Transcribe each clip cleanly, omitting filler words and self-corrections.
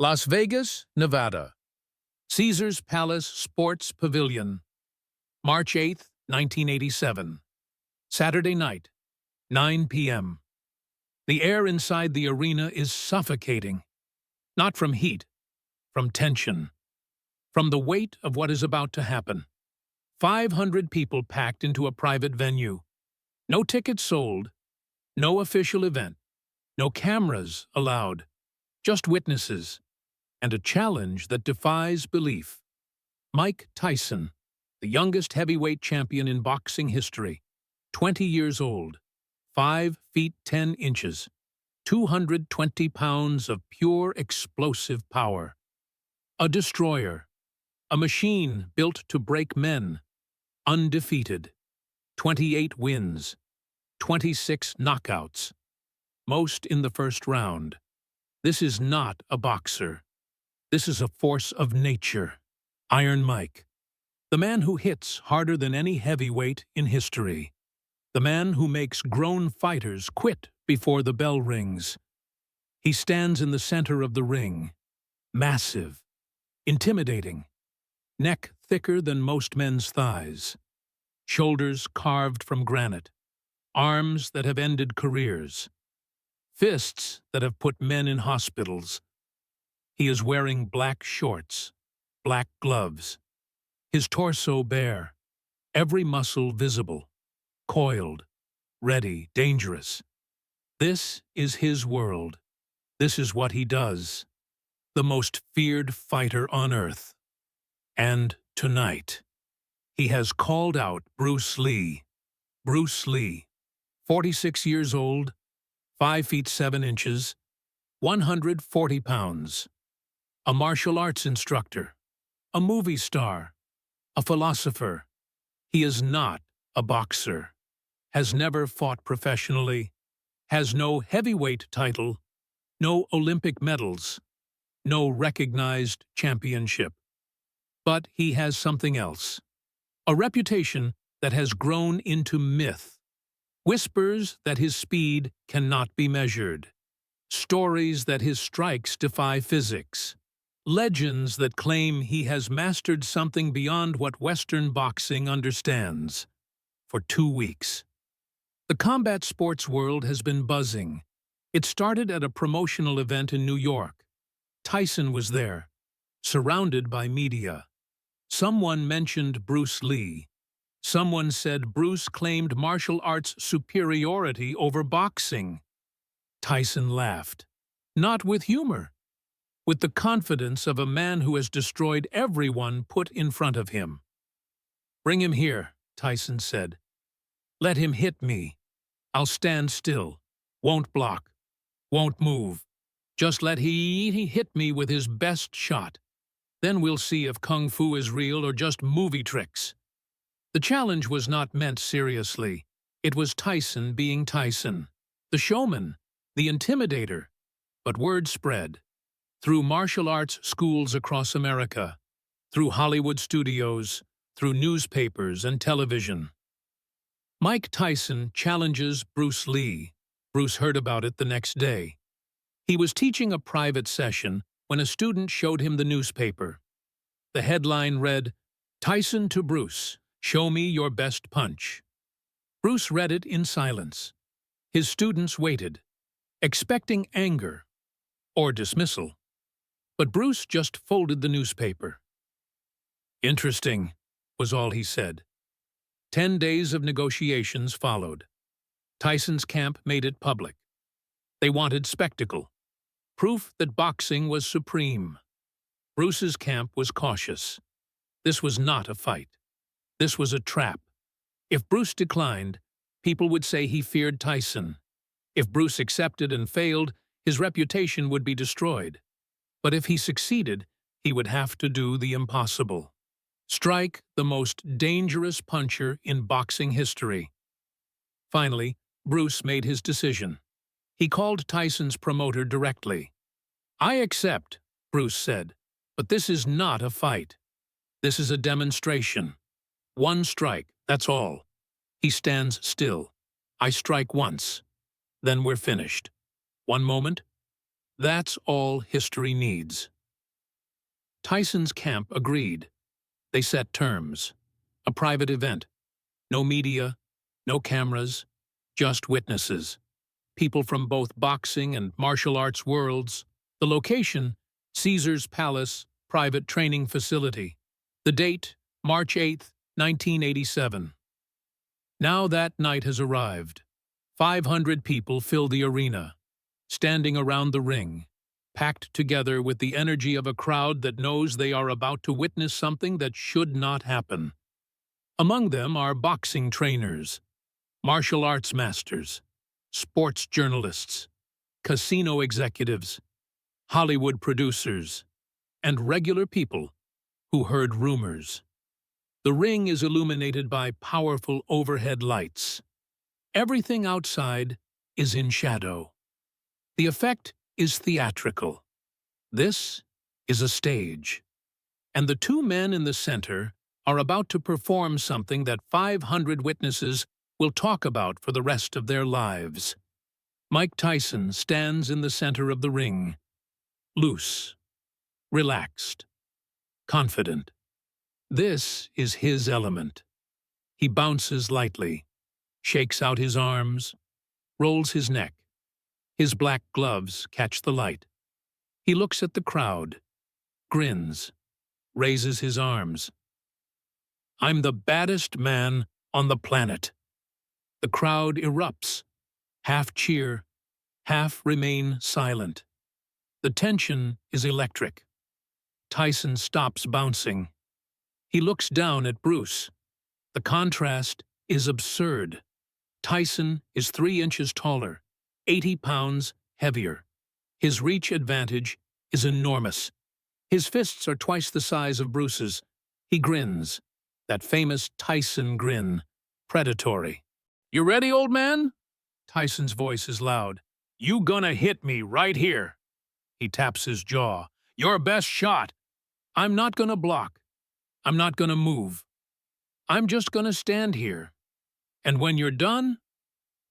Las Vegas, Nevada. Caesar's Palace Sports Pavilion. March 8, 1987. Saturday night, 9 p.m. The air inside the arena is suffocating. Not from heat, from tension. From the weight of what is about to happen. 500 people packed into a private venue. No tickets sold. No official event. No cameras allowed. Just witnesses. And a challenge that defies belief. Mike Tyson, the youngest heavyweight champion in boxing history, 20 years old, 5 feet 10 inches, 220 pounds of pure explosive power. A destroyer, a machine built to break men, undefeated, 28 wins, 26 knockouts, most in the first round. This is not a boxer. This is a force of nature. Iron Mike. The man who hits harder than any heavyweight in history. The man who makes grown fighters quit before the bell rings. He stands in the center of the ring. Massive. Intimidating. Neck thicker than most men's thighs. Shoulders carved from granite. Arms that have ended careers. Fists that have put men in hospitals. He is wearing black shorts, black gloves. His torso bare, every muscle visible, coiled, ready, dangerous. This is his world. This is what he does. The most feared fighter on earth. And tonight, he has called out Bruce Lee. Bruce Lee, 46 years old, 5 feet 7 inches, 140 pounds. A martial arts instructor, a movie star, a philosopher. He is not a boxer, has never fought professionally, has no heavyweight title, no Olympic medals, no recognized championship. But he has something else, a reputation that has grown into myth, whispers that his speed cannot be measured, stories that his strikes defy physics. Legends that claim he has mastered something beyond what Western boxing understands. For 2 weeks. The combat sports world has been buzzing. It started at a promotional event in New York. Tyson was there, surrounded by media. Someone mentioned Bruce Lee. Someone said Bruce claimed martial arts superiority over boxing. Tyson laughed. Not with humor. With the confidence of a man who has destroyed everyone put in front of him. "Bring him here," Tyson said. "Let him hit me. I'll stand still, won't block, won't move. Just let he hit me with his best shot. Then we'll see if Kung Fu is real or just movie tricks." The challenge was not meant seriously. It was Tyson being Tyson, the showman, the intimidator. But word spread. Through martial arts schools across America, through Hollywood studios, through newspapers and television. Mike Tyson challenges Bruce Lee. Bruce heard about it the next day. He was teaching a private session when a student showed him the newspaper. The headline read, "Tyson to Bruce, show me your best punch." Bruce read it in silence. His students waited, expecting anger or dismissal. But Bruce just folded the newspaper. "Interesting," was all he said. 10 days of negotiations followed. Tyson's camp made it public. They wanted spectacle, proof that boxing was supreme. Bruce's camp was cautious. This was not a fight. This was a trap. If Bruce declined, people would say he feared Tyson. If Bruce accepted and failed, his reputation would be destroyed. But if he succeeded, he would have to do the impossible. Strike the most dangerous puncher in boxing history. Finally, Bruce made his decision. He called Tyson's promoter directly. "I accept," Bruce said, "but this is not a fight. This is a demonstration. One strike, that's all. He stands still. I strike once. Then we're finished. One moment. That's all history needs. Tyson's camp agreed. They set terms. A private event. No media, no cameras, just witnesses. People from both boxing and martial arts worlds. The location, Caesar's Palace, private training facility. The date, March 8, 1987. Now that night has arrived. 500 people fill the arena, standing around the ring, packed together with the energy of a crowd that knows they are about to witness something that should not happen. Among them are boxing trainers, martial arts masters, sports journalists, casino executives, Hollywood producers, and regular people who heard rumors. The ring is illuminated by powerful overhead lights. Everything outside is in shadow. The effect is theatrical. This is a stage. And the two men in the center are about to perform something that 500 witnesses will talk about for the rest of their lives. Mike Tyson stands in the center of the ring, loose, relaxed, confident. This is his element. He bounces lightly, shakes out his arms, rolls his neck. His black gloves catch the light. He looks at the crowd, grins, raises his arms. "I'm the baddest man on the planet." The crowd erupts, half cheer, half remain silent. The tension is electric. Tyson stops bouncing. He looks down at Bruce. The contrast is absurd. Tyson is 3 inches taller, 80 pounds heavier. His reach advantage is enormous. His fists are twice the size of Bruce's. He grins, that famous Tyson grin, predatory. "You ready, old man?" Tyson's voice is loud. "You gonna hit me right here." He taps his jaw. "Your best shot." "I'm not gonna block. I'm not gonna move. I'm just gonna stand here. And when you're done,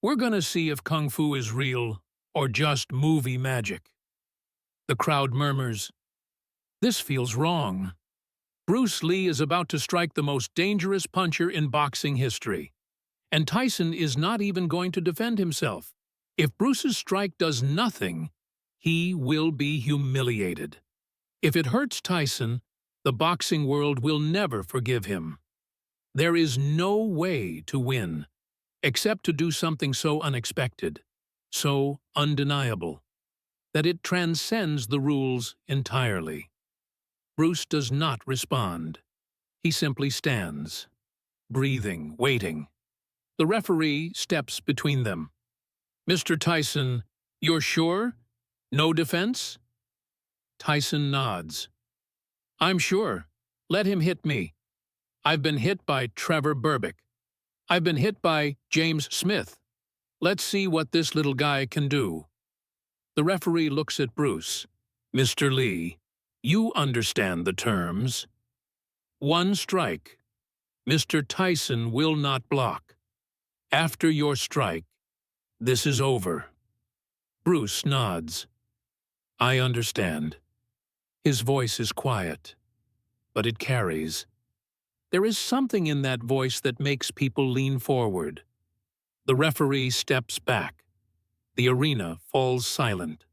we're gonna see if Kung Fu is real or just movie magic." The crowd murmurs. This feels wrong. Bruce Lee is about to strike the most dangerous puncher in boxing history. And Tyson is not even going to defend himself. If Bruce's strike does nothing, he will be humiliated. If it hurts Tyson, the boxing world will never forgive him. There is no way to win, except to do something so unexpected, so undeniable, that it transcends the rules entirely. Bruce does not respond. He simply stands, breathing, waiting. The referee steps between them. "Mr. Tyson, you're sure? No defense?" Tyson nods. "I'm sure. Let him hit me. I've been hit by Trevor Berbick. I've been hit by James Smith. Let's see what this little guy can do." The referee looks at Bruce. "Mr. Lee, you understand the terms. 1 strike. Mr. Tyson will not block. After your strike, this is over." Bruce nods. "I understand." His voice is quiet, but it carries. There is something in that voice that makes people lean forward. The referee steps back. The arena falls silent.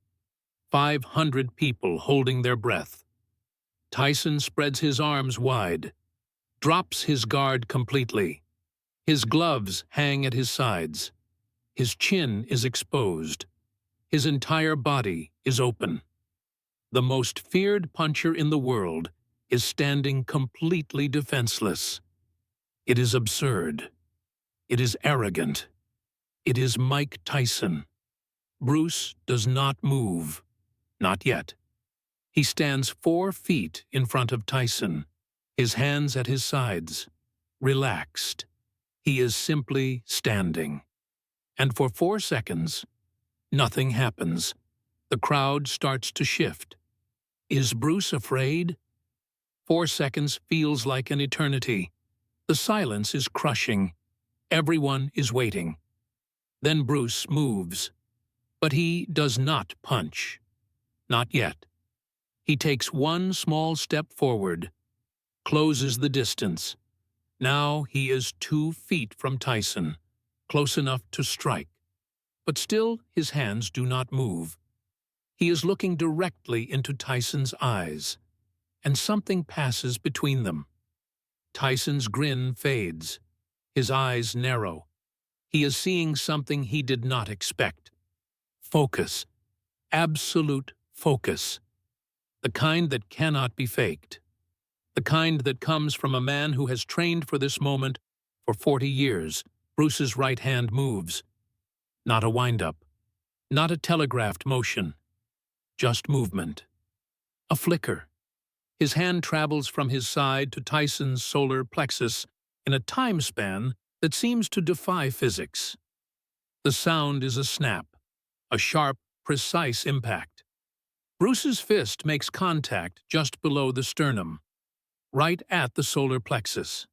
500 people holding their breath. Tyson spreads his arms wide, drops his guard completely. His gloves hang at his sides. His chin is exposed. His entire body is open. The most feared puncher in the world is standing completely defenseless. It is absurd. It is arrogant. It is Mike Tyson. Bruce does not move. Not yet. He stands 4 feet in front of Tyson, his hands at his sides, relaxed. He is simply standing. And for 4 seconds, nothing happens. The crowd starts to shift. Is Bruce afraid? 4 seconds feels like an eternity. The silence is crushing. Everyone is waiting. Then Bruce moves. But he does not punch. Not yet. He takes one small step forward, closes the distance. Now he is 2 feet from Tyson, close enough to strike. But still his hands do not move. He is looking directly into Tyson's eyes, and something passes between them. Tyson's grin fades. His eyes narrow. He is seeing something he did not expect. Focus. Absolute focus. The kind that cannot be faked. The kind that comes from a man who has trained for this moment for 40 years. Bruce's right hand moves. Not a windup. Not a telegraphed motion. Just movement. A flicker. His hand travels from his side to Tyson's solar plexus in a time span that seems to defy physics. The sound is a snap, a sharp, precise impact. Bruce's fist makes contact just below the sternum, right at the solar plexus,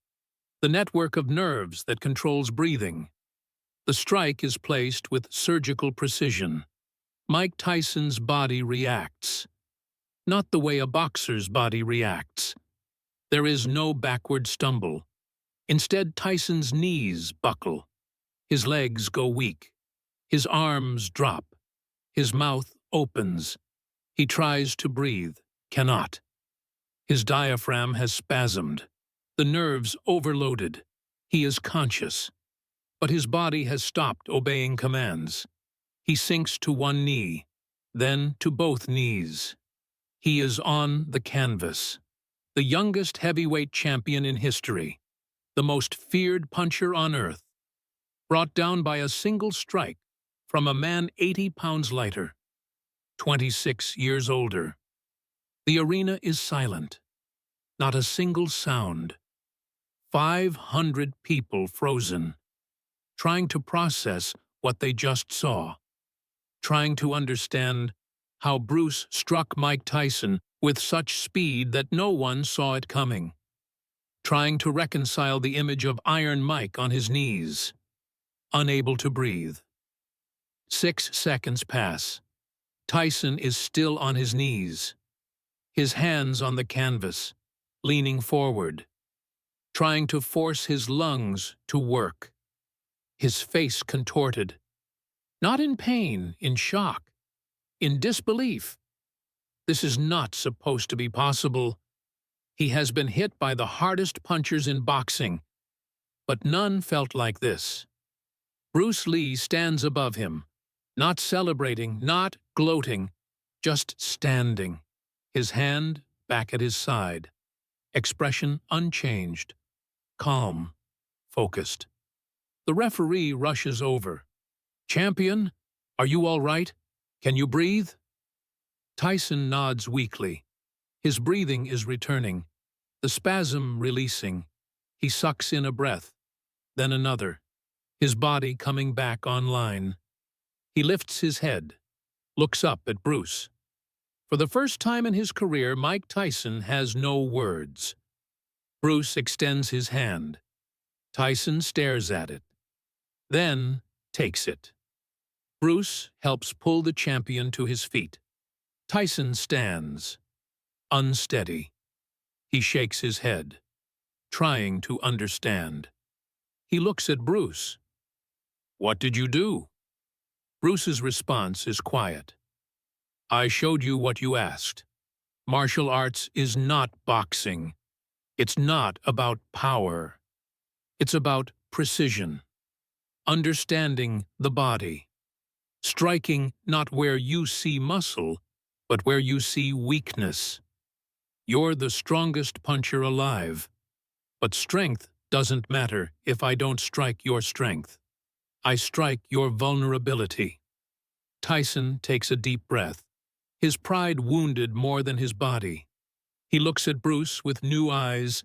the network of nerves that controls breathing. The strike is placed with surgical precision. Mike Tyson's body reacts. Not the way a boxer's body reacts. There is no backward stumble. Instead, Tyson's knees buckle. His legs go weak. His arms drop. His mouth opens. He tries to breathe, cannot. His diaphragm has spasmed. The nerves overloaded. He is conscious. But his body has stopped obeying commands. He sinks to one knee, then to both knees. He is on the canvas. The youngest heavyweight champion in history. The most feared puncher on earth. Brought down by a single strike from a man 80 pounds lighter. 26 years older. The arena is silent. Not a single sound. 500 people frozen. Trying to process what they just saw. Trying to understand how Bruce struck Mike Tyson with such speed that no one saw it coming. Trying to reconcile the image of Iron Mike on his knees. Unable to breathe. 6 seconds pass. Tyson is still on his knees. His hands on the canvas, leaning forward. Trying to force his lungs to work. His face contorted. Not in pain, in shock. In disbelief. This is not supposed to be possible. He has been hit by the hardest punchers in boxing, but none felt like this. Bruce Lee stands above him, not celebrating, not gloating, just standing, his hand back at his side, expression unchanged, calm, focused. The referee rushes over. "Champion, are you all right? Can you breathe?" Tyson nods weakly. His breathing is returning, the spasm releasing. He sucks in a breath, then another, his body coming back online. He lifts his head, looks up at Bruce. For the first time in his career, Mike Tyson has no words. Bruce extends his hand. Tyson stares at it, then takes it. Bruce helps pull the champion to his feet. Tyson stands, unsteady. He shakes his head, trying to understand. He looks at Bruce. "What did you do?" Bruce's response is quiet. "I showed you what you asked. Martial arts is not boxing. It's not about power. It's about precision. Understanding the body. Striking not where you see muscle, but where you see weakness. You're the strongest puncher alive. But strength doesn't matter if I don't strike your strength. I strike your vulnerability." Tyson takes a deep breath, his pride wounded more than his body. He looks at Bruce with new eyes.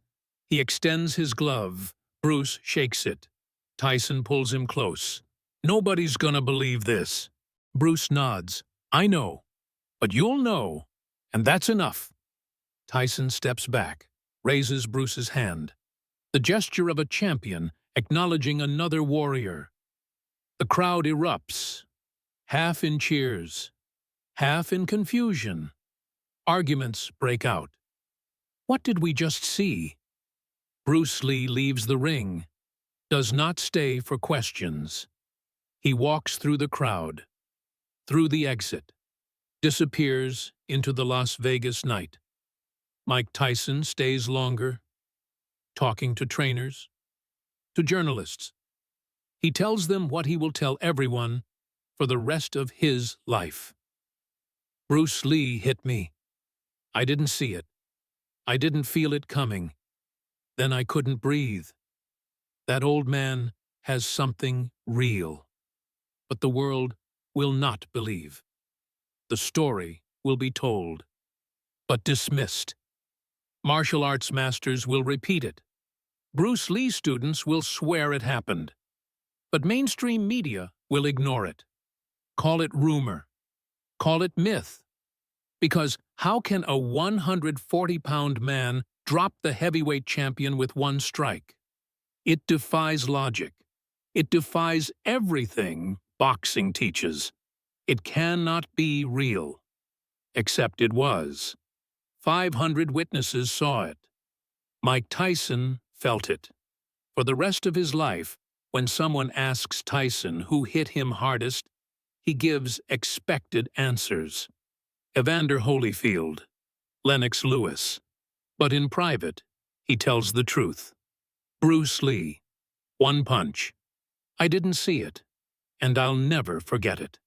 He extends his glove. Bruce shakes it. Tyson pulls him close. "Nobody's gonna believe this." Bruce nods. "I know. But you'll know. And that's enough." Tyson steps back, raises Bruce's hand. The gesture of a champion acknowledging another warrior. The crowd erupts, half in cheers, half in confusion. Arguments break out. What did we just see? Bruce Lee leaves the ring, does not stay for questions. He walks through the crowd, through the exit, disappears into the Las Vegas night. Mike Tyson stays longer, talking to trainers, to journalists. He tells them what he will tell everyone for the rest of his life. Bruce Lee hit me. I didn't see it. I didn't feel it coming. Then I couldn't breathe. That old man has something real. But the world will not believe. The story will be told, but dismissed. Martial arts masters will repeat it. Bruce Lee students will swear it happened. But mainstream media will ignore it. Call it rumor. Call it myth. Because how can a 140-pound man drop the heavyweight champion with one strike? It defies logic. It defies everything boxing teaches. It cannot be real. Except it was. 500 witnesses saw it. Mike Tyson felt it. For the rest of his life, when someone asks Tyson who hit him hardest, he gives expected answers. Evander Holyfield, Lennox Lewis. But in private, he tells the truth. Bruce Lee. One punch. I didn't see it, and I'll never forget it.